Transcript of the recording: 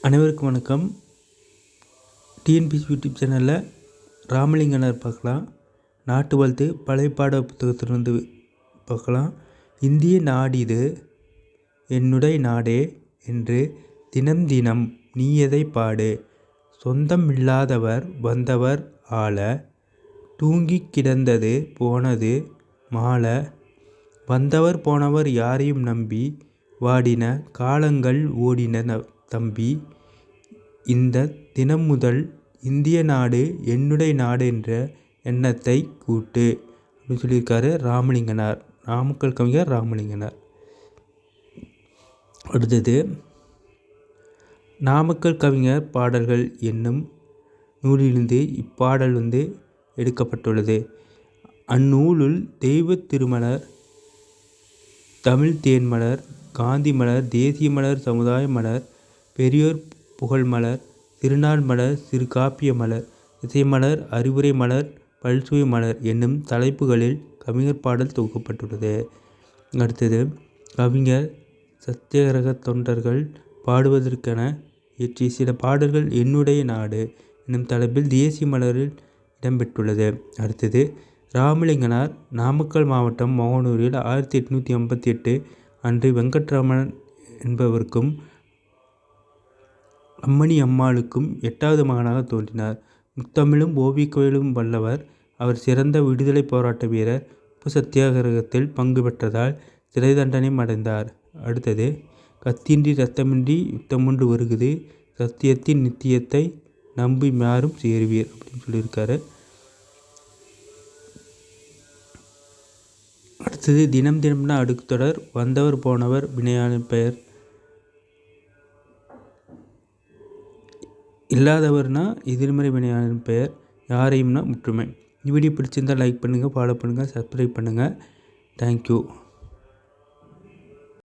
அனைவருக்கும் வணக்கம். TNPSC YouTube சேனலில் ராமலிங்கனார் பார்க்கலாம். நாட்டு வாழ்த்து பழைய பாட புத்தகத்திலிருந்து பார்க்கலாம். இந்திய நாடிது என்னுடைய நாடே என்று தினம் தினம் நீயதை பாடு. சொந்தம் இல்லாதவர் வந்தவர் ஆள, தூங்கி கிடந்தது போனது மாள, வந்தவர் போனவர் யாரையும் நம்பி வாடின காலங்கள் ஓடின தம்பி. இந்த தினம் முதல் இந்திய நாடு என்னுடைய நாடு என்ற எண்ணத்தை கூட்டு அப்படின்னு சொல்லியிருக்காரு ராமலிங்கனார், நாமக்கல் கவிஞர் ராமலிங்கனார். அடுத்தது நாமக்கல் கவிஞர் பாடல்கள் என்னும் நூலிலிருந்து இப்பாடல் எடுக்கப்பட்டுள்ளது. அந்நூலுள் தெய்வ திருமலர், தமிழ் தேன்மலர், காந்தி மலர், தேசிய மலர், சமுதாய மலர், பெரியோர் புகழ் மலர், திருநாள் மலர், சிறு காப்பிய மலர், இசைமலர், அறிவுரை மலர், பல்சுவை மலர் என்னும் தலைப்புகளில் கவிஞர் பாடல் தொகுக்கப்பட்டுள்ளது. அடுத்தது கவிஞர் சத்தியாகிரக தொண்டர்கள் பாடுவதற்கென இயற்றிய சில பாடல்கள் என்னுடைய நாடு என்னும் தலைப்பில் தேசிய மலரில் இடம்பெற்றுள்ளது. அடுத்தது ராமலிங்கனார் நாமக்கல் மாவட்டம் மோகனூரில் 1858 அன்று வெங்கட்ராமன் என்பவருக்கும் அம்மணி அம்மாளுக்கும் 8வது மகனாக தோன்றினார். முத்தமிழும் ஓவியக்கலையிலும் வல்லவர். அவர் சிறந்த விடுதலை போராட்ட வீரர். உப்பு சத்தியாகிரகத்தில் பங்கு பெற்றதால் சிறை தண்டனையும் அடைந்தார். அடுத்தது கத்தியின்றி ரத்தமின்றி யுத்தமொன்று வருகுது, சத்தியத்தின் நித்தியத்தை நம்பி யாரும் சேருவீர் அப்படின்னு சொல்லியிருக்காரு. அடுத்தது தினம் தினம்னா அடுக்கு தொடர். வந்தவர் போனவர் வினையான பெயர், இல்லாதவர்னா எதிர்மறை வினையான பெயர், யாரையும்னா முற்றுமை. இந்த வீடியோ பிடிச்சிருந்தால் லைக் பண்ணுங்கள், ஃபாலோ பண்ணுங்கள், சப்ஸ்கிரைப் பண்ணுங்கள். தேங்க்யூ.